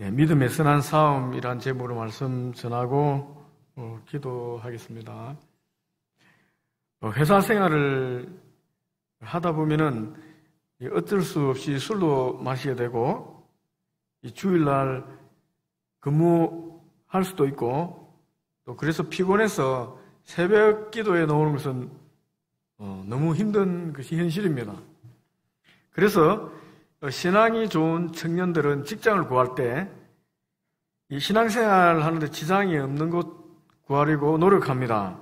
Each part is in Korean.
믿음의 선한 싸움이란 제목으로 말씀 전하고 기도하겠습니다. 회사 생활을 하다 보면은 어쩔 수 없이 술도 마시게 되고 주일날 근무할 수도 있고 또 그래서 피곤해서 새벽 기도에 나오는 것은 너무 힘든 것이 현실입니다. 그래서 신앙이 좋은 청년들은 직장을 구할 때 이 신앙생활 하는데 지장이 없는 곳 구하려고 노력합니다.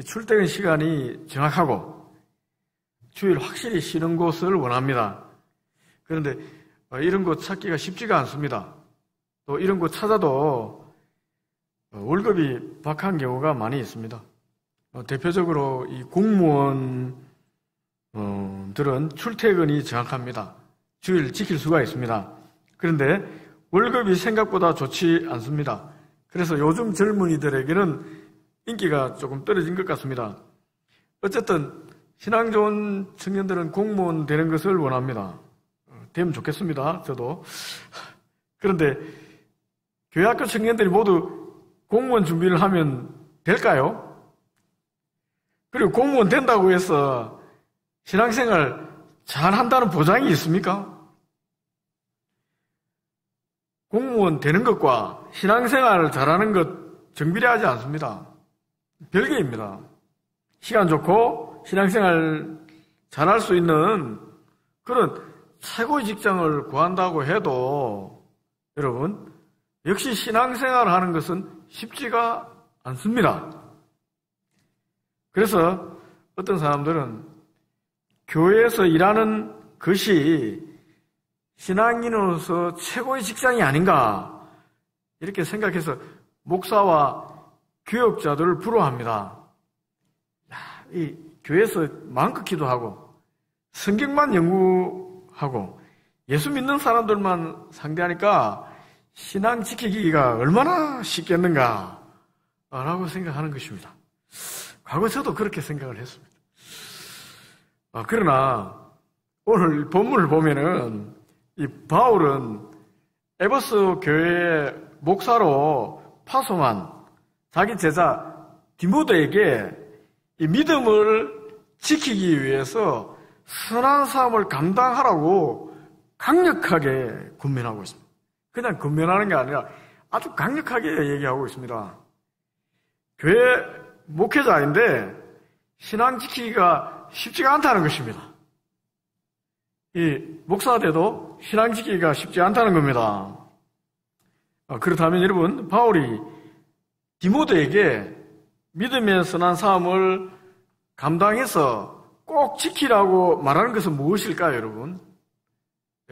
출퇴근 시간이 정확하고 주일 확실히 쉬는 곳을 원합니다. 그런데 이런 곳 찾기가 쉽지가 않습니다. 또 이런 곳 찾아도 월급이 박한 경우가 많이 있습니다. 대표적으로 이 공무원들은 출퇴근이 정확합니다. 주일 지킬 수가 있습니다. 그런데 월급이 생각보다 좋지 않습니다. 그래서 요즘 젊은이들에게는 인기가 조금 떨어진 것 같습니다. 어쨌든 신앙 좋은 청년들은 공무원 되는 것을 원합니다. 되면 좋겠습니다. 저도. 그런데 교회학교 청년들이 모두 공무원 준비를 하면 될까요? 그리고 공무원 된다고 해서 신앙생활 잘 한다는 보장이 있습니까? 공무원 되는 것과 신앙생활을 잘하는 것 정비례하지 않습니다. 별개입니다. 시간 좋고 신앙생활 잘할 수 있는 그런 최고의 직장을 구한다고 해도 여러분 역시 신앙생활을 하는 것은 쉽지가 않습니다. 그래서 어떤 사람들은 교회에서 일하는 것이 신앙인으로서 최고의 직장이 아닌가 이렇게 생각해서 목사와 교역자들을 부러워합니다. 이 교회에서 마음껏 기도하고 성경만 연구하고 예수 믿는 사람들만 상대하니까 신앙 지키기가 얼마나 쉽겠는가 라고 생각하는 것입니다. 과거 저도 그렇게 생각을 했습니다. 그러나 오늘 본문을 보면은 이 바울은 에베소 교회의 목사로 파송한 자기 제자 디모데에게 이 믿음을 지키기 위해서 선한 삶을 감당하라고 강력하게 권면하고 있습니다. 그냥 권면하는 게 아니라 아주 강력하게 얘기하고 있습니다. 교회 목회자인데 신앙 지키기가 쉽지가 않다는 것입니다. 이 목사돼도 신앙 지키기가 쉽지 않다는 겁니다. 그렇다면 여러분, 바울이 디모데에게 믿음의 선한 삶을 감당해서 꼭 지키라고 말하는 것은 무엇일까요, 여러분?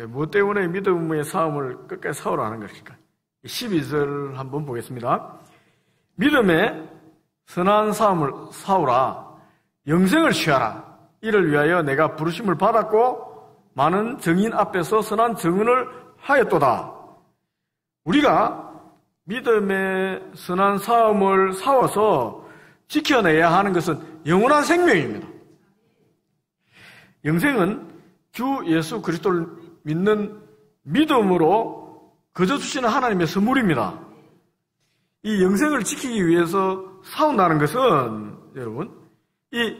무엇 때문에 믿음의 삶을 끝까지 사오라는 것일까요? 12절 한번 보겠습니다. 믿음의 선한 삶을 사오라, 영생을 취하라. 이를 위하여 내가 부르심을 받았고 많은 증인 앞에서 선한 증언을 하였도다. 우리가 믿음의 선한 삶을 사와서 지켜내야 하는 것은 영원한 생명입니다. 영생은 주 예수 그리스도를 믿는 믿음으로 거저주시는 하나님의 선물입니다. 이 영생을 지키기 위해서 싸운다는 것은 여러분 이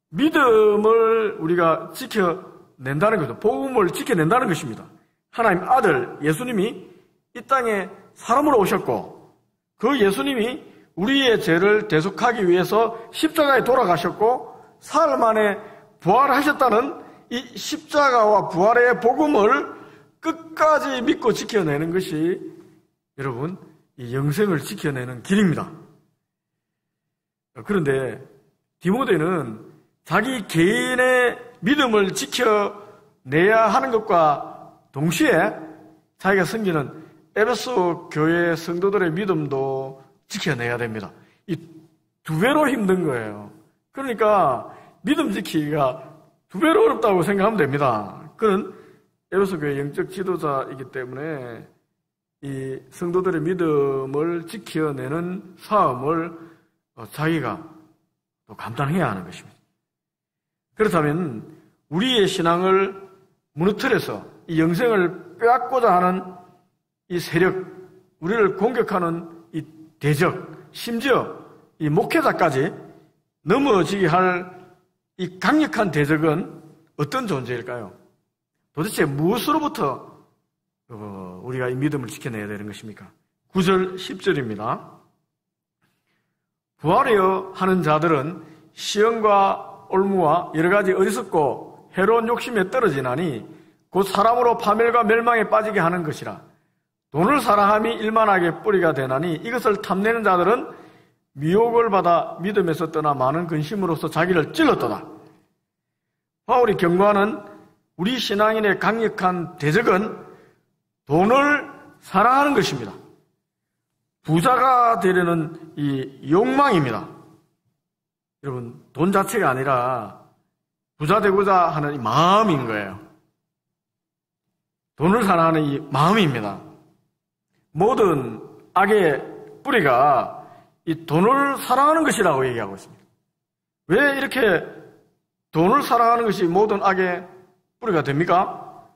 믿음을 우리가 지켜낸다는 것입니다. 복음을 지켜낸다는 것입니다. 하나님 아들 예수님이 이 땅에 사람으로 오셨고 그 예수님이 우리의 죄를 대속하기 위해서 십자가에 돌아가셨고 사흘 만에 부활하셨다는 이 십자가와 부활의 복음을 끝까지 믿고 지켜내는 것이 여러분 이 영생을 지켜내는 길입니다. 그런데 디모데는 자기 개인의 믿음을 지켜내야 하는 것과 동시에 자기가 섬기는 에베소 교회 성도들의 믿음도 지켜내야 됩니다. 이 두 배로 힘든 거예요. 그러니까 믿음 지키기가 두 배로 어렵다고 생각하면 됩니다. 그는 에베소 교회 영적 지도자이기 때문에 이 성도들의 믿음을 지켜내는 사업을 자기가 또 감당해야 하는 것입니다. 그렇다면 우리의 신앙을 무너뜨려서 이 영생을 빼앗고자 하는 이 세력, 우리를 공격하는 이 대적, 심지어 이 목회자까지 넘어지게 할 이 강력한 대적은 어떤 존재일까요? 도대체 무엇으로부터 우리가 이 믿음을 지켜내야 되는 것입니까? 9절, 10절입니다. 부활하여 하는 자들은 시험과 올무와 여러 가지 어리석고 해로운 욕심에 떨어지나니 곧 사람으로 파멸과 멸망에 빠지게 하는 것이라. 돈을 사랑함이 일만하게 뿌리가 되나니 이것을 탐내는 자들은 미혹을 받아 믿음에서 떠나 많은 근심으로서 자기를 찔렀도다. 바울이 경고하는 우리 신앙인의 강력한 대적은 돈을 사랑하는 것입니다. 부자가 되려는 이 욕망입니다. 여러분, 돈 자체가 아니라 부자 되고자 하는 이 마음인 거예요. 돈을 사랑하는 이 마음입니다. 모든 악의 뿌리가 이 돈을 사랑하는 것이라고 얘기하고 있습니다. 왜 이렇게 돈을 사랑하는 것이 모든 악의 뿌리가 됩니까?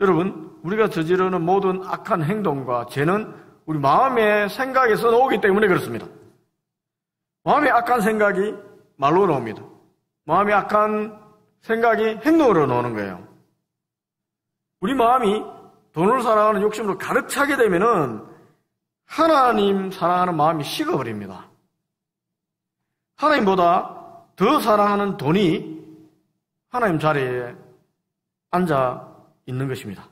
여러분, 우리가 저지르는 모든 악한 행동과 죄는 우리 마음의 생각에서 나오기 때문에 그렇습니다. 마음의 악한 생각이 말로 나옵니다. 마음의 악한 생각이 행동으로 나오는 거예요. 우리 마음이 돈을 사랑하는 욕심으로 가득 차게 되면은 하나님 사랑하는 마음이 식어버립니다. 하나님보다 더 사랑하는 돈이 하나님 자리에 앉아 있는 것입니다.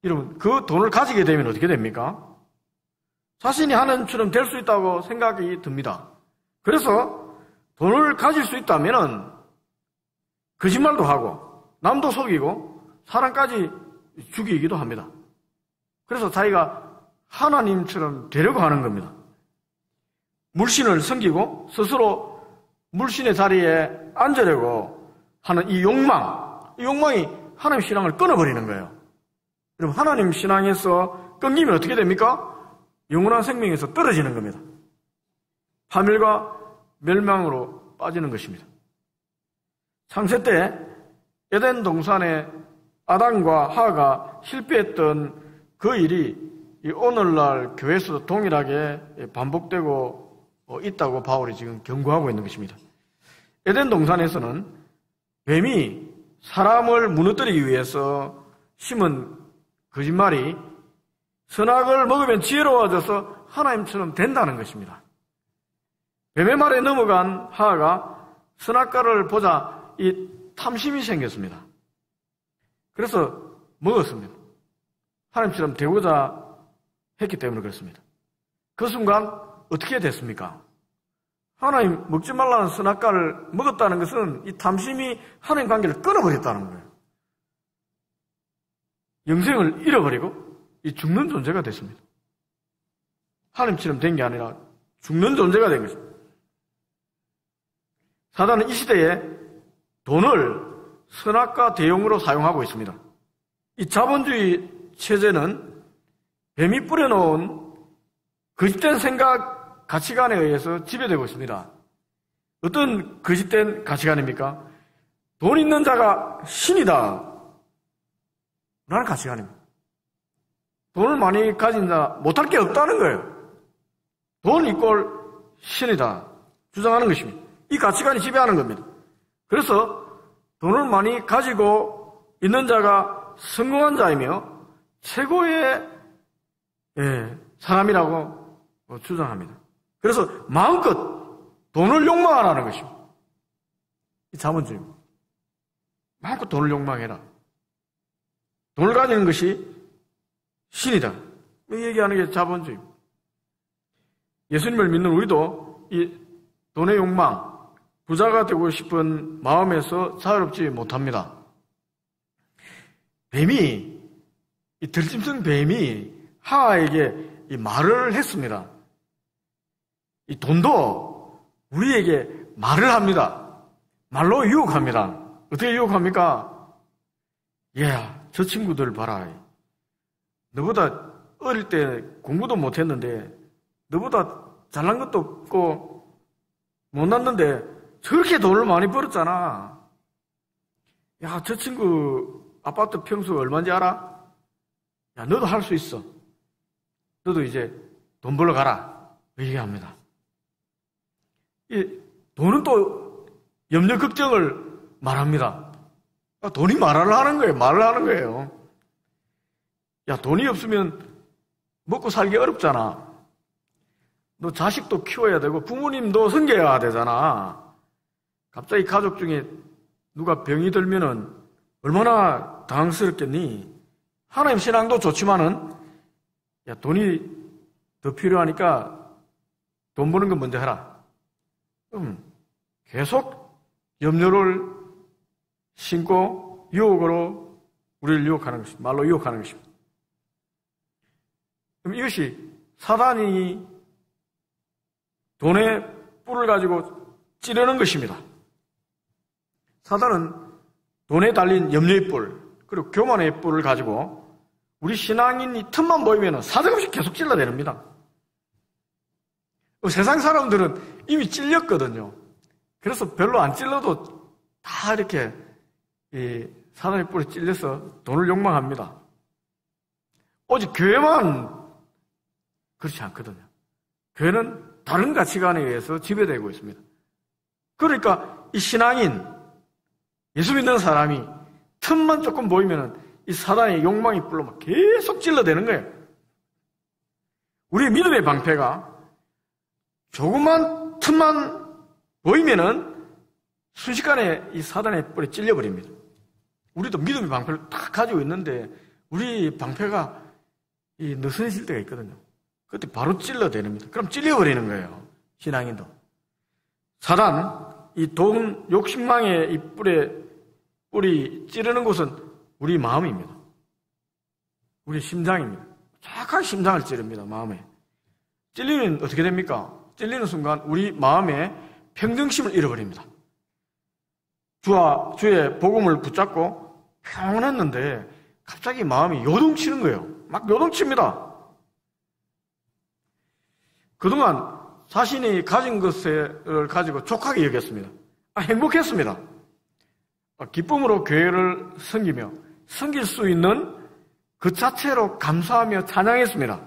여러분, 그 돈을 가지게 되면 어떻게 됩니까? 자신이 하나님처럼 될 수 있다고 생각이 듭니다. 그래서 돈을 가질 수 있다면 거짓말도 하고 남도 속이고 사람까지 죽이기도 합니다. 그래서 자기가 하나님처럼 되려고 하는 겁니다. 물신을 섬기고 스스로 물신의 자리에 앉으려고 하는 이 욕망이 하나님 신앙을 끊어버리는 거예요. 여러분, 하나님 신앙에서 끊기면 어떻게 됩니까? 영원한 생명에서 떨어지는 겁니다. 파멸과 멸망으로 빠지는 것입니다. 창세 때 에덴 동산에 아담과 하와가 실패했던 그 일이 오늘날 교회에서도 동일하게 반복되고 있다고 바울이 지금 경고하고 있는 것입니다. 에덴 동산에서는 뱀이 사람을 무너뜨리기 위해서 심은 거짓말이 선악을 먹으면 지혜로워져서 하나님처럼 된다는 것입니다. 뱀의 말에 넘어간 하와가 선악과를 보자 이 탐심이 생겼습니다. 그래서 먹었습니다. 하나님처럼 되고자 했기 때문에 그렇습니다. 그 순간 어떻게 됐습니까? 하나님 먹지 말라는 선악과를 먹었다는 것은 이 탐심이 하나님 관계를 끊어버렸다는 거예요. 영생을 잃어버리고 이 죽는 존재가 됐습니다. 하나님처럼 된 게 아니라 죽는 존재가 된 것입니다. 사단은 이 시대에 돈을 선악과 대용으로 사용하고 있습니다. 이 자본주의 체제는 뱀이 뿌려놓은 거짓된 생각, 가치관에 의해서 지배되고 있습니다. 어떤 거짓된 가치관입니까? 돈 있는 자가 신이다 라는 가치관입니다. 돈을 많이 가진 자 못할 게 없다는 거예요. 돈 이꼴 신이다 주장하는 것입니다. 이 가치관이 지배하는 겁니다. 그래서 돈을 많이 가지고 있는 자가 성공한 자이며 최고의 사람이라고 주장합니다. 그래서 마음껏 돈을 욕망하라는 것입니다. 이 자본주의입니다. 마음껏 돈을 욕망해라. 돈을 가지는 것이 신이다. 이 얘기하는 게 자본주의입니다. 예수님을 믿는 우리도 이 돈의 욕망, 부자가 되고 싶은 마음에서 자유롭지 못합니다. 뱀이, 이 들짐승 뱀이 하와에게 이 말을 했습니다. 이 돈도 우리에게 말을 합니다. 말로 유혹합니다. 어떻게 유혹합니까? 저 친구들 봐라. 너보다 어릴 때 공부도 못했는데 너보다 잘난 것도 없고 못났는데 저렇게 돈을 많이 벌었잖아. 저 친구 아파트 평수가 얼마인지 알아? 야, 너도 할 수 있어. 너도 이제 돈 벌러 가라. 얘기합니다. 이 돈은 또 염려, 걱정을 말합니다. 돈이 말을 하는 거예요. 말을 하는 거예요. 야, 돈이 없으면 먹고 살기 어렵잖아. 너 자식도 키워야 되고 부모님도 섬겨야 되잖아. 갑자기 가족 중에 누가 병이 들면은 얼마나 당황스럽겠니? 하나님 신앙도 좋지만은 야, 돈이 더 필요하니까 돈 버는 거 먼저 해라. 그럼 계속 염려를 심고 유혹으로 우리를 유혹하는 것입니다. 말로 유혹하는 것입니다. 그럼 이것이 사단이 돈의 뿔을 가지고 찌르는 것입니다. 사단은 돈에 달린 염려의 뿔, 그리고 교만의 뿔을 가지고 우리 신앙인이 틈만 보이면 사정없이 계속 찔러대릅니다. 세상 사람들은 이미 찔렸거든요. 그래서 별로 안 찔러도 다 이렇게 사단의 뿔에 찔려서 돈을 욕망합니다. 오직 교회만 그렇지 않거든요. 교회는 다른 가치관에 의해서 지배되고 있습니다. 그러니까 이 신앙인, 예수 믿는 사람이 틈만 조금 보이면 이 사단의 욕망이 뿔로 막 계속 찔러대는 거예요. 우리의 믿음의 방패가 조그만 틈만 보이면은 순식간에 이 사단의 뿔에 찔려버립니다. 우리도 믿음의 방패를 딱 가지고 있는데 우리 방패가 느슨해질 때가 있거든요. 그때 바로 찔러대립니다. 그럼 찔려버리는 거예요. 신앙인도. 사단, 이 돈 욕심망의 이 뿔이 찌르는 곳은 우리 마음입니다. 우리 심장입니다. 정확하게 심장을 찌릅니다. 마음에. 찔리면 어떻게 됩니까? 찔리는 순간 우리 마음에 평정심을 잃어버립니다. 주의 복음을 붙잡고 평온했는데 갑자기 마음이 요동치는 거예요. 막 요동칩니다. 그동안 자신이 가진 것을 가지고 족하게 여겼습니다. 행복했습니다. 기쁨으로 교회를 섬기며 섬길 수 있는 그 자체로 감사하며 찬양했습니다.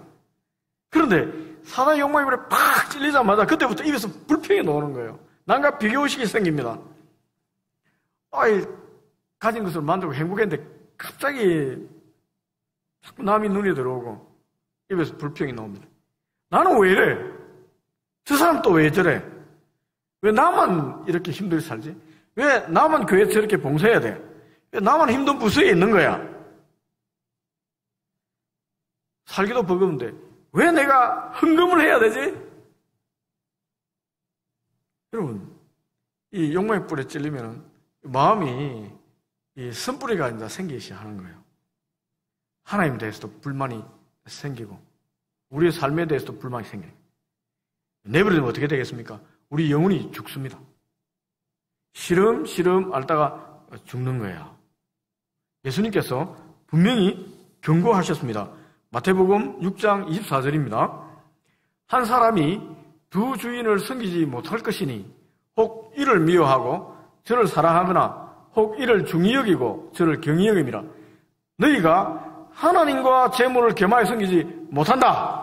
그런데 사단의 욕망이 팍 찔리자마자 그때부터 입에서 불평이 나오는 거예요. 남과 비교의식이 생깁니다. 가진 것을 만들고 행복했는데 갑자기 자꾸 남이 눈에 들어오고 입에서 불평이 나옵니다. 나는 왜 이래? 저 사람 또 왜 저래? 왜 나만 이렇게 힘들게 살지? 왜 나만 교회 저렇게 봉사해야 돼? 왜 나만 힘든 부서에 있는 거야? 살기도 버거운데 왜 내가 헌금을 해야 되지? 여러분, 이 욕망의 뿔에 찔리면 마음이 이 선뿌리가 이제 생기기 하는 거예요. 하나님에 대해서도 불만이 생기고 우리의 삶에 대해서도 불만이 생겨요. 내버려두면 어떻게 되겠습니까? 우리 영혼이 죽습니다. 시름시름 앓다가 죽는 거예요. 예수님께서 분명히 경고하셨습니다. 마태복음 6장 24절입니다. 한 사람이 두 주인을 섬기지 못할 것이니 혹 이를 미워하고 저를 사랑하거나 혹 이를 중히 여기고 저를 경히 여김이라. 너희가 하나님과 재물을 겸하여 섬기지 못한다.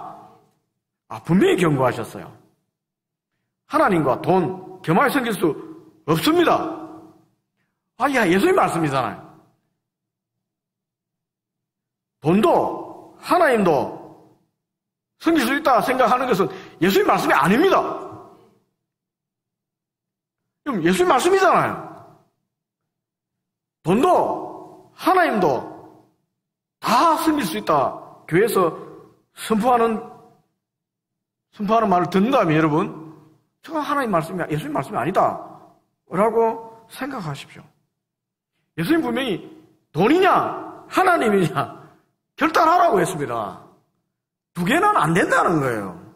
분명히 경고하셨어요. 하나님과 돈 겸하여 섬길 수 없습니다. 예수님 말씀이잖아요. 돈도 하나님도 섬길 수 있다 생각하는 것은 예수님 말씀이 아닙니다. 그럼 예수님 말씀이잖아요. 돈도 하나님도 다 섬길 수 있다. 교회에서 선포하는 말을 듣는다면 여러분, 저건 하나님 말씀이 예수님 말씀이 아니다 라고 생각하십시오. 예수님 분명히 돈이냐 하나님이냐 결단하라고 했습니다. 두 개는 안 된다는 거예요.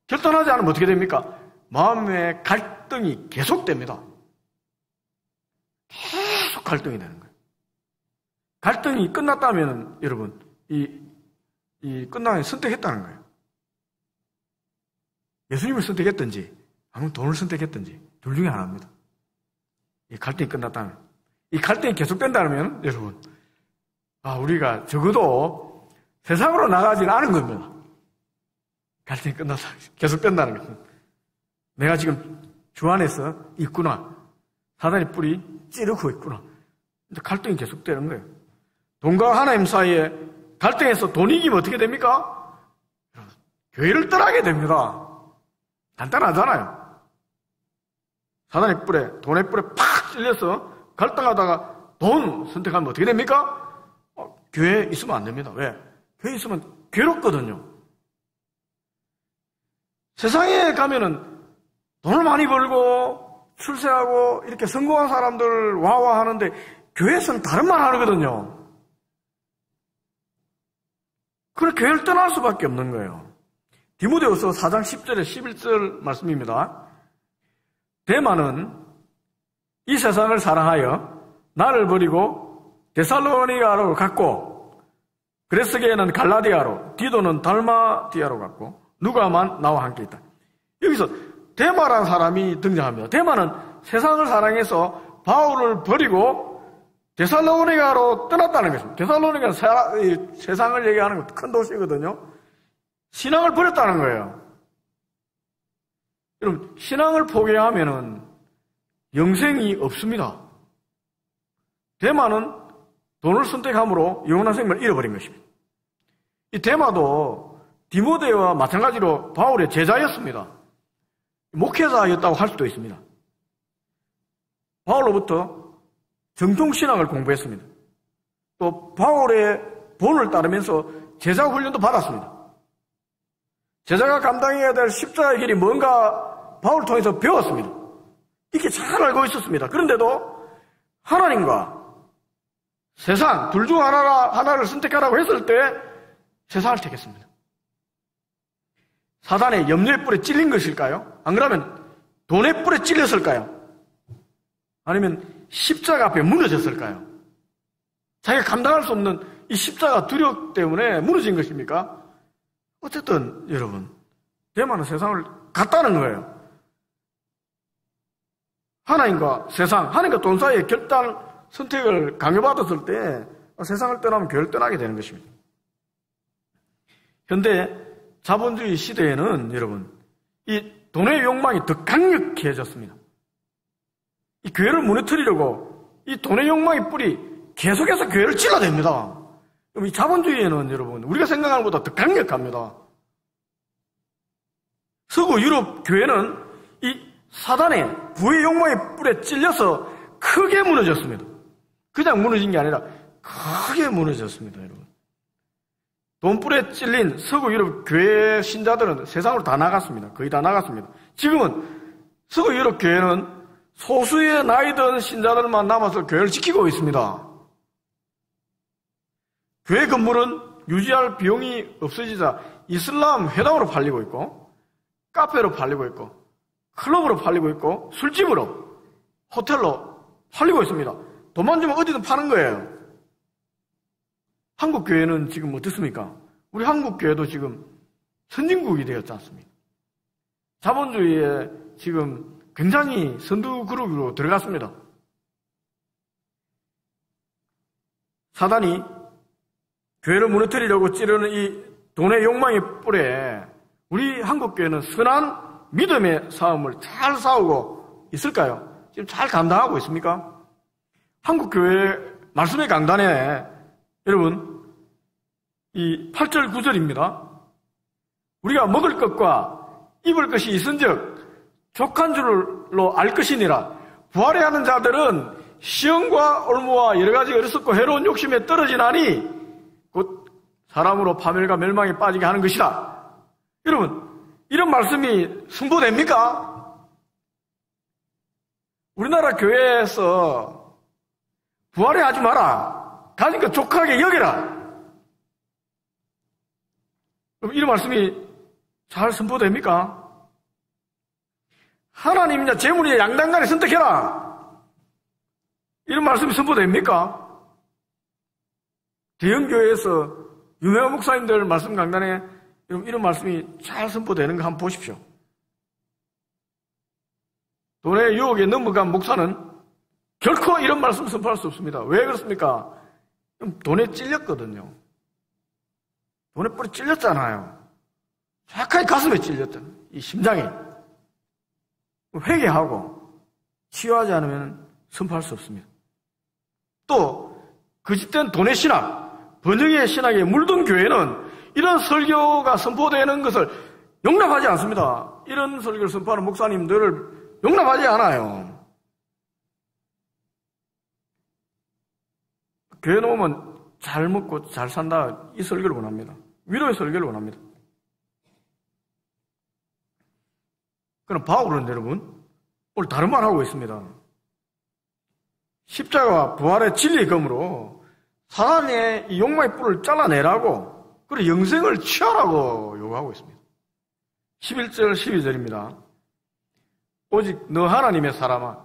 결단하지 않으면 어떻게 됩니까? 마음의 갈등이 계속됩니다. 계속 갈등이 되는 거예요. 갈등이 끝났다면 여러분 이 끝나면 선택했다는 거예요. 예수님을 선택했든지 아니면 돈을 선택했든지 둘 중에 하나입니다. 이 갈등이 끝났다면, 이 갈등이 계속된다면 여러분 우리가 적어도 세상으로 나가지는 않은 겁니다. 갈등이 끝나서 계속 된다는 것은 내가 지금 주 안에서 있구나. 사단의 뿔이 찌르고 있구나. 근데 갈등이 계속되는 거예요. 돈과 하나님 사이에 갈등해서 돈이 이기면 어떻게 됩니까? 교회를 떠나게 됩니다. 간단하잖아요. 사단의 뿔에, 돈의 뿔에 팍 찔려서 갈등하다가 돈 선택하면 어떻게 됩니까? 교회에 있으면 안 됩니다. 왜? 교회에 있으면 괴롭거든요. 세상에 가면은 돈을 많이 벌고 출세하고 이렇게 성공한 사람들 와와 하는데 교회에서는 다른 말 하거든요. 그래 교회를 떠날 수밖에 없는 거예요. 디모데후서 4장 10절에 11절 말씀입니다. 데마는 이 세상을 사랑하여 나를 버리고 데살로니가로 갔고 그레스게는 갈라디아로 디도는 달마디아로 갔고 누가만 나와 함께 있다. 여기서 데마라는 사람이 등장합니다. 데마는 세상을 사랑해서 바울을 버리고 데살로니가로 떠났다는 것입니다. 데살로니가는 세상을 얘기하는 큰 도시거든요. 신앙을 버렸다는 거예요. 여러분, 신앙을 포기하면은 영생이 없습니다. 데마는 돈을 선택함으로 영원한 생명을 잃어버린 것입니다. 이 데마도 디모데와 마찬가지로 바울의 제자였습니다. 목회자였다고 할 수도 있습니다. 바울로부터 정통신앙을 공부했습니다. 또 바울의 본을 따르면서 제자 훈련도 받았습니다. 제자가 감당해야 될 십자가의 길이 뭔가 바울을 통해서 배웠습니다. 이렇게 잘 알고 있었습니다. 그런데도 하나님과 세상 둘 중 하나를 선택하라고 했을 때 세상을 택했습니다. 사단의 염려의 뿔에 찔린 것일까요? 안 그러면 돈의 뿔에 찔렸을까요? 아니면 십자가 앞에 무너졌을까요? 자기가 감당할 수 없는 이 십자가 두려움 때문에 무너진 것입니까? 어쨌든 여러분, 데마는 세상을 갔다는 거예요. 하나님과 세상, 하나님과 돈 사이에 결단 선택을 강요받았을 때 세상을 떠나면 교회를 떠나게 되는 것입니다. 현대 자본주의 시대에는 여러분, 이 돈의 욕망이 더 강력해졌습니다. 이 교회를 무너뜨리려고 이 돈의 욕망의 뿔이 계속해서 교회를 찔러댑니다. 그럼 이 자본주의에는 여러분, 우리가 생각하는 것보다 더 강력합니다. 서구 유럽 교회는 이 사단의 부의 욕망의 뿔에 찔려서 크게 무너졌습니다. 그냥 무너진 게 아니라 크게 무너졌습니다, 여러분. 돈뿔에 찔린 서구 유럽 교회 신자들은 세상으로 다 나갔습니다. 거의 다 나갔습니다. 지금은 서구 유럽 교회는 소수의 나이든 신자들만 남아서 교회를 지키고 있습니다. 교회 건물은 유지할 비용이 없어지자 이슬람 회당으로 팔리고 있고 카페로 팔리고 있고 클럽으로 팔리고 있고 술집으로 호텔로 팔리고 있습니다. 돈만 주면 어디든 파는 거예요. 한국 교회는 지금 어떻습니까? 우리 한국 교회도 지금 선진국이 되었지 않습니까? 자본주의에 지금 굉장히 선두 그룹으로 들어갔습니다. 사단이 교회를 무너뜨리려고 찌르는 이 돈의 욕망의 뿔에 우리 한국 교회는 선한 믿음의 싸움을 잘 싸우고 있을까요? 지금 잘 감당하고 있습니까? 한국 교회 말씀의 강단에 여러분 이 8절 9절입니다. 우리가 먹을 것과 입을 것이 있은즉 족한 줄로 알 것이니라. 부활해 하는 자들은 시험과 올무와 여러 가지 어리석고 해로운 욕심에 떨어지나니 곧 사람으로 파멸과 멸망에 빠지게 하는 것이다. 여러분, 이런 말씀이 승부됩니까? 우리나라 교회에서 부활해 하지 마라. 가진 것 족하게 여기라. 그럼 이런 말씀이 잘 선포됩니까? 하나님이냐 재물이냐 양당간에 선택해라. 이런 말씀이 선포됩니까? 대형교회에서 유명한 목사님들 말씀 강단에 이런 말씀이 잘 선포되는 거 한번 보십시오. 돈의 유혹에 넘어간 목사는 결코 이런 말씀 선포할 수 없습니다. 왜 그렇습니까? 그럼 돈에 찔렸거든요. 돈에 뿌리 찔렸잖아요. 정확하게 가슴에 찔렸잖아요. 이 심장에. 회개하고 치유하지 않으면 선포할 수 없습니다. 또 거짓된 돈의 신학, 번영의 신학에 물든 교회는 이런 설교가 선포되는 것을 용납하지 않습니다. 이런 설교를 선포하는 목사님들을 용납하지 않아요. 교회 놓으면 잘 먹고 잘 산다, 이 설교를 원합니다. 위로의 설교를 원합니다. 그럼 바울은 여러분 오늘 다른 말 하고 있습니다. 십자가와 부활의 진리의 검으로 사단의 이 욕망의 뿔을 잘라내라고, 그리고 영생을 취하라고 요구하고 있습니다. 11절 12절입니다. 오직 너 하나님의 사람아,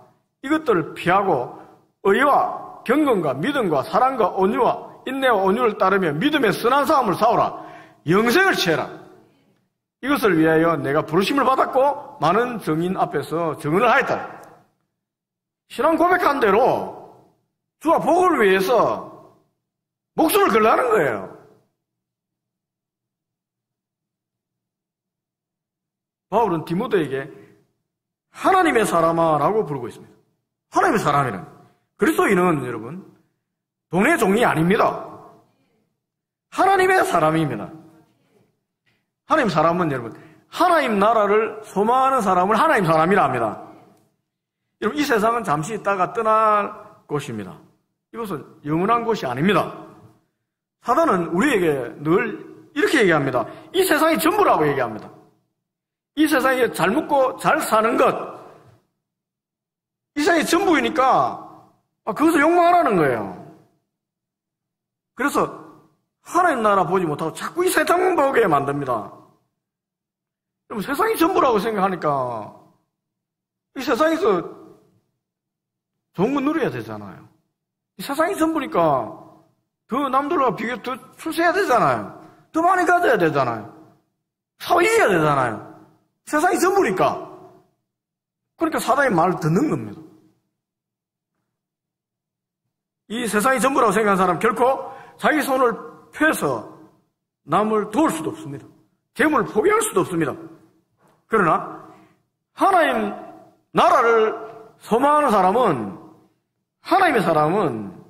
이것들을 피하고 의와 경건과 믿음과 사랑과 온유와 인내와 온유를 따르며 믿음의 선한 싸움을 싸우라. 영생을 취해라. 이것을 위하여 내가 부르심을 받았고 많은 증인 앞에서 증언을 하였다. 신앙 고백한 대로 주와 복을 위해서 목숨을 걸라는 거예요. 바울은 디모데에게 하나님의 사람아라고 부르고 있습니다. 하나님의 사람이란 그리스도인은 여러분 돈의 종이 아닙니다. 하나님의 사람입니다. 하나님 사람은 여러분 하나님 나라를 소망하는 사람을 하나님 사람이라 합니다. 여러분 이 세상은 잠시 있다가 떠날 곳입니다. 이것은 영원한 곳이 아닙니다. 사단은 우리에게 늘 이렇게 얘기합니다. 이 세상이 전부라고 얘기합니다. 이 세상에 잘 먹고 잘 사는 것, 이 세상이 전부이니까 그것을 욕망하라는 거예요. 그래서 하나님 나라 보지 못하고 자꾸 이 세상만 보게 만듭니다. 그럼 세상이 전부라고 생각하니까 이 세상에서 좋은 거 누려야 되잖아요. 이 세상이 전부니까 더 남들과 비교 더 출세해야 되잖아요. 더 많이 가져야 되잖아요. 사회 이겨야 되잖아요. 세상이 전부니까. 그러니까 사단의 말을 듣는 겁니다. 이 세상이 전부라고 생각하는 사람 결코 자기 손을 펴서 남을 도울 수도 없습니다. 재물을 포기할 수도 없습니다. 그러나 하나님 나라를 소망하는 사람은, 하나님의 사람은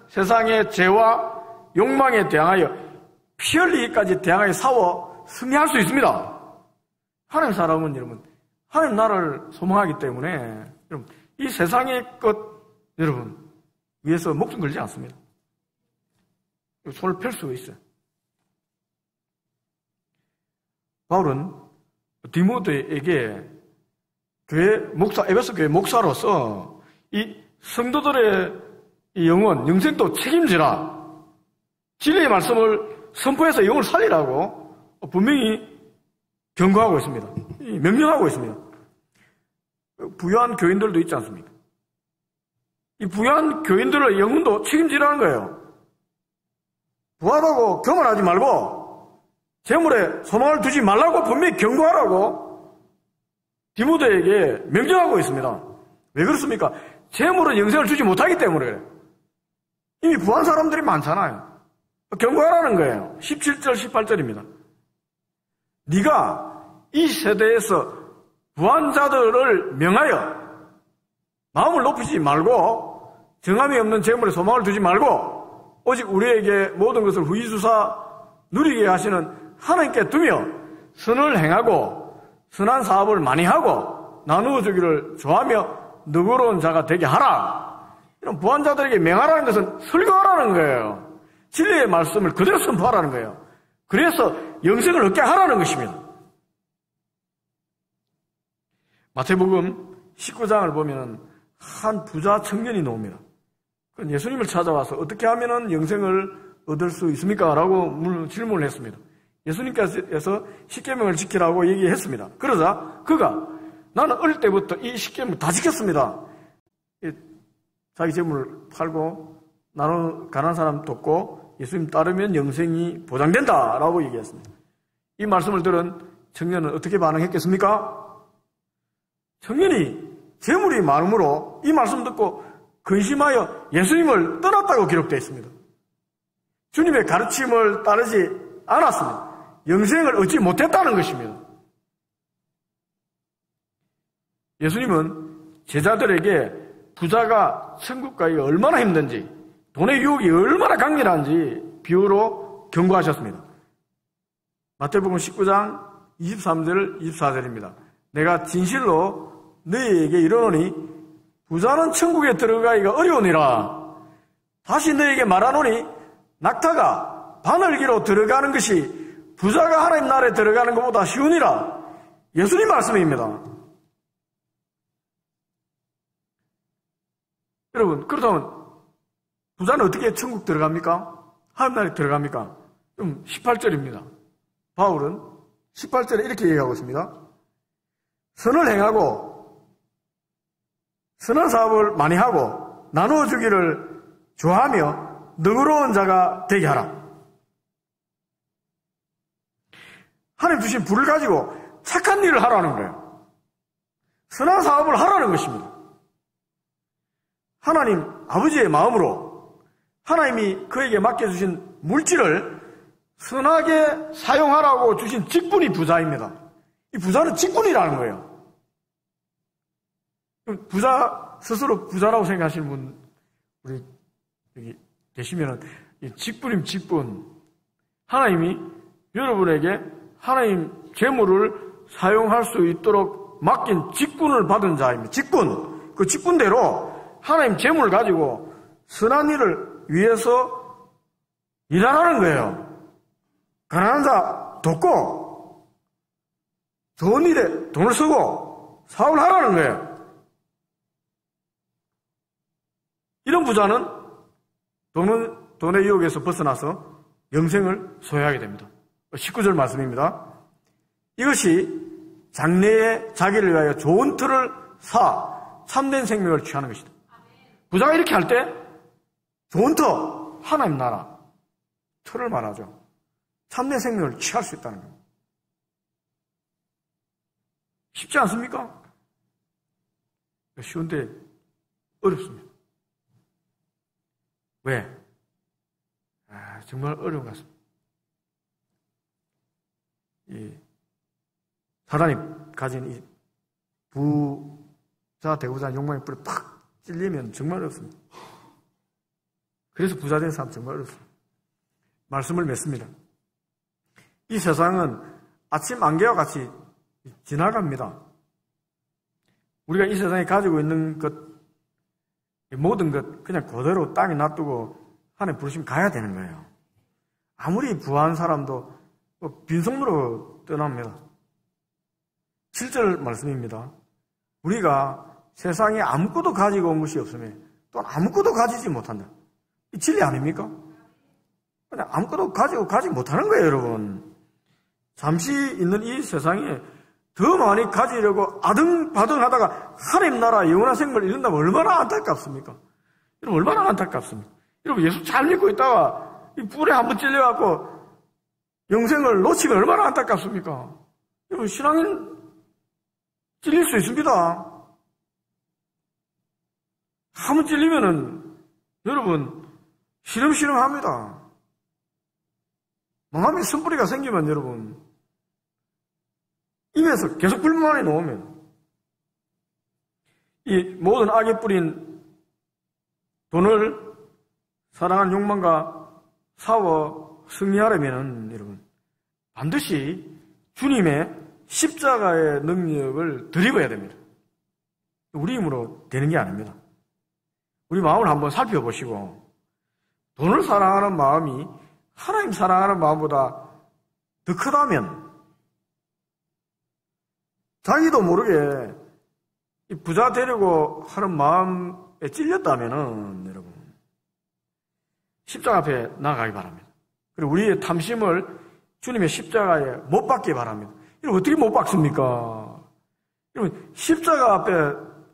세상의 죄와 욕망에 대항하여 피 흘리기까지 대항하여 싸워 승리할 수 있습니다. 하나님 사람은 여러분 하나님 나라를 소망하기 때문에 여러분 이 세상의 것 여러분 위해서 목숨 걸지 않습니다. 손을 펼 수 있어요. 바울은 디모데에게 교회 목사, 에베소 교회 목사로서 이 성도들의 이 영혼, 영생도 책임지라. 진리의 말씀을 선포해서 영을 살리라고 분명히 경고하고 있습니다. 명령하고 있습니다. 부유한 교인들도 있지 않습니까? 이 부유한 교인들의 영혼도 책임지라는 거예요. 부하다고 교만하지 말고 재물에 소망을 두지 말라고 분명히 경고하라고 디모데에게 명령하고 있습니다. 왜 그렇습니까? 재물은 영생을 주지 못하기 때문에 그래요. 이미 부한 사람들이 많잖아요. 경고하라는 거예요. 17절 18절입니다. 네가 이 세대에서 부한 자들을 명하여 마음을 높이지 말고 정함이 없는 재물에 소망을 두지 말고 오직 우리에게 모든 것을 후히 주사 누리게 하시는 하나님께 두며 선을 행하고 선한 사업을 많이 하고 나누어 주기를 좋아하며 너그러운 자가 되게 하라. 이런 부한 자들에게 명하라는 것은 설교하라는 거예요. 진리의 말씀을 그대로 선포하라는 거예요. 그래서 영생을 얻게 하라는 것입니다. 마태복음 19장을 보면 한 부자 청년이 나옵니다. 예수님을 찾아와서 어떻게 하면 영생을 얻을 수 있습니까? 라고 질문을 했습니다. 예수님께서 십계명을 지키라고 얘기했습니다. 그러자 그가 나는 어릴 때부터 이 십계명을 다 지켰습니다. 자기 재물을 팔고 나는 가난한 사람 돕고 예수님 따르면 영생이 보장된다 라고 얘기했습니다. 이 말씀을 들은 청년은 어떻게 반응했겠습니까? 청년이 재물이 많으므로 이 말씀 듣고 근심하여 예수님을 떠났다고 기록되어 있습니다. 주님의 가르침을 따르지 않았습니다. 영생을 얻지 못했다는 것입니다. 예수님은 제자들에게 부자가 천국 가기가 얼마나 힘든지, 돈의 유혹이 얼마나 강렬한지 비유로 경고하셨습니다. 마태복음 19장 23절 24절입니다. 내가 진실로 너희에게 이르노니 부자는 천국에 들어가기가 어려우니라. 다시 너희에게 말하노니 낙타가 바늘기로 들어가는 것이 부자가 하나님 나라에 들어가는 것보다 쉬우니라. 예수님 말씀입니다. 여러분, 그렇다면 부자는 어떻게 천국 들어갑니까? 하나님 나라에 들어갑니까? 좀 18절입니다. 바울은 18절에 이렇게 얘기하고 있습니다. 선을 행하고 선한 사업을 많이 하고 나누어 주기를 좋아하며 너그러운 자가 되게 하라. 하나님 주신 불을 가지고 착한 일을 하라는 거예요. 선한 사업을 하라는 것입니다. 하나님 아버지의 마음으로 하나님이 그에게 맡겨주신 물질을 선하게 사용하라고 주신 직분이 부자입니다. 이 부자는 직분이라는 거예요. 부자, 스스로 부자라고 생각하시는 분, 우리 여기 계시면은, 직분이면 직분. 하나님이 여러분에게 하나님 재물을 사용할 수 있도록 맡긴 직분을 받은 자입니다. 직분. 그 직분대로 하나님 재물을 가지고 선한 일을 위해서 일하라는 거예요. 가난한 자 돕고 좋은 일에 돈을 쓰고 사업을 하라는 거예요. 이런 부자는 돈의 유혹에서 벗어나서 영생을 소유하게 됩니다. 19절 말씀입니다. 이것이 장래에 자기를 위하여 좋은 틀을 사 참된 생명을 취하는 것이다. 부자가 이렇게 할 때 좋은 터, 하나님 나라 틀을 말하죠. 참된 생명을 취할 수 있다는 겁니다. 쉽지 않습니까? 쉬운데 어렵습니다. 왜? 정말 어려운 것 같습니다. 사단이 가진 이 부자 대부자 욕망의 불에 팍 찔리면 정말 어렵습니다. 그래서 부자 된 사람 정말 어렵습니다. 말씀을 맺습니다. 이 세상은 아침 안개와 같이 지나갑니다. 우리가 이 세상에 가지고 있는 것, 모든 것 그냥 그대로 땅에 놔두고 하나님 부르시면 가야 되는 거예요. 아무리 부한 사람도 빈손으로 떠납니다. 7절 말씀입니다. 우리가 세상에 아무것도 가지고 온 것이 없으면 또 아무것도 가지지 못한다. 이 진리 아닙니까? 그냥 아무것도 가지 못하는 거예요, 여러분. 잠시 있는 이 세상에 더 많이 가지려고 아등바등 하다가 하나님 나라 영원한 생명을 잃는다면 얼마나 안타깝습니까? 여러분, 얼마나 안타깝습니까? 여러분, 예수 잘 믿고 있다가 이 불에 한번 찔려갖고 영생을 놓치면 얼마나 안타깝습니까? 여러분, 신앙인 찔릴 수 있습니다. 한번 찔리면은 여러분 시름시름합니다. 마음에 쓴뿌리가 생기면 여러분 입에서 계속 불만이 나오면 이 모든 악에 뿌린 돈을 사랑하는 욕망과 사워 승리하려면 여러분 반드시 주님의 십자가의 능력을 드리고야 됩니다. 우리 힘으로 되는 게 아닙니다. 우리 마음을 한번 살펴보시고 돈을 사랑하는 마음이 하나님 사랑하는 마음보다 더 크다면 자기도 모르게 이 부자 되려고 하는 마음에 찔렸다면은 여러분 십자가 앞에 나가기 바랍니다. 그리고 우리의 탐심을 주님의 십자가에 못 박기 바랍니다. 이걸 어떻게 못 박습니까? 여러분 십자가 앞에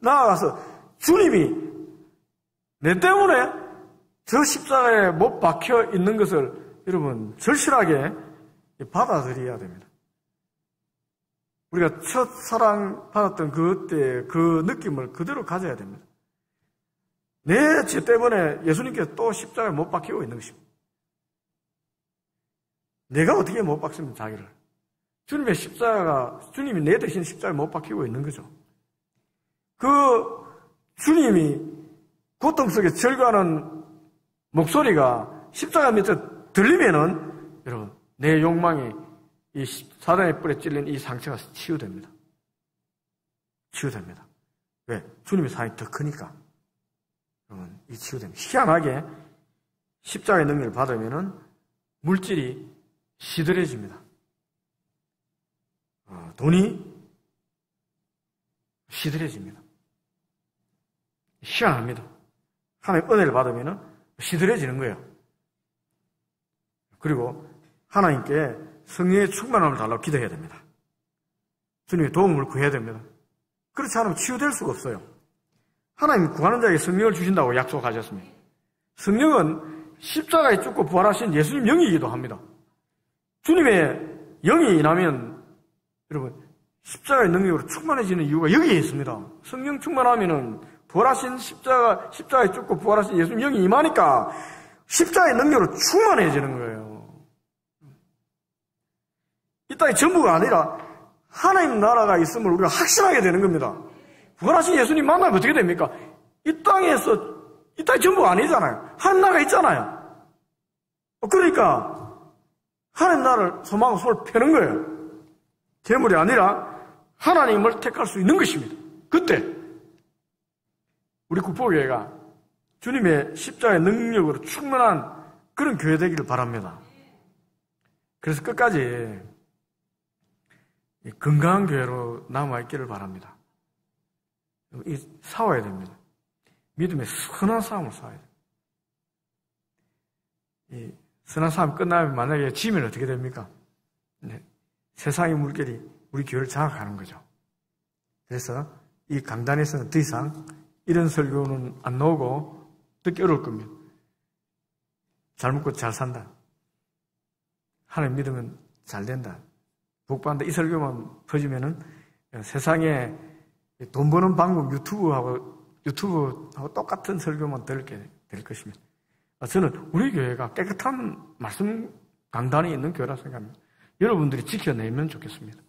나아가서 주님이 내 때문에 저 십자가에 못 박혀 있는 것을 여러분 절실하게 받아들여야 됩니다. 우리가 첫 사랑 받았던 그때 그 느낌을 그대로 가져야 됩니다. 내 죄 때문에 예수님께서 또 십자가에 못 박히고 있는 것입니다. 내가 어떻게 못 박습니까, 자기를? 주님이 내 대신 십자가에 못 박히고 있는 거죠. 그 주님이 고통 속에 절규하는 목소리가 십자가 밑에 들리면은, 여러분, 내 욕망이 이 사단의 뿔에 찔린 이 상처가 치유됩니다. 치유됩니다. 왜? 주님의 사랑이 더 크니까. 여러분, 이 치유됩니다. 희한하게 십자가의 능력을 받으면은 물질이 시들해집니다. 돈이 시들해집니다. 희한합니다. 하나님의 은혜를 받으면은 시들해지는 거예요. 그리고 하나님께 성령의 충만함을 달라고 기도해야 됩니다. 주님의 도움을 구해야 됩니다. 그렇지 않으면 치유될 수가 없어요. 하나님 구하는 자에게 성령을 주신다고 약속하셨습니다. 성령은 십자가에 죽고 부활하신 예수님 영이기도 합니다. 주님의 영이 임하면 여러분 십자가의 능력으로 충만해지는 이유가 여기에 있습니다. 성령 충만하면은 부활하신 십자가에 죽고 부활하신 예수님 영이 임하니까 십자가의 능력으로 충만해지는 거예요. 이 땅이 전부가 아니라 하나님 나라가 있음을 우리가 확신하게 되는 겁니다. 부활하신 예수님 만나면 어떻게 됩니까? 이 땅이 전부가 아니잖아요. 하나님 나라가 있잖아요. 그러니까 하나님 나라를 소망하고 손을 펴는 거예요. 재물이 아니라 하나님을 택할 수 있는 것입니다. 그때 우리 국보교회가 주님의 십자가의 능력으로 충만한 그런 교회 되기를 바랍니다. 그래서 끝까지 건강한 교회로 남아있기를 바랍니다. 싸워야 됩니다. 믿음의 선한 싸움을 싸워야 됩니다. 이 선한 싸움 끝나면 만약에 지면 어떻게 됩니까? 네. 세상의 물결이 우리 교회를 장악하는 거죠. 그래서 이 강단에서는 더 이상 이런 설교는 안 나오고 듣기 어려울 겁니다. 잘 먹고 잘 산다. 하나님 믿으면 잘 된다. 복받는다. 이 설교만 퍼지면은 세상에 돈 버는 방법 유튜브하고 똑같은 설교만 들게 될 것입니다. 저는 우리 교회가 깨끗한 말씀 강단이 있는 교회라 생각합니다. 여러분들이 지켜내면 좋겠습니다.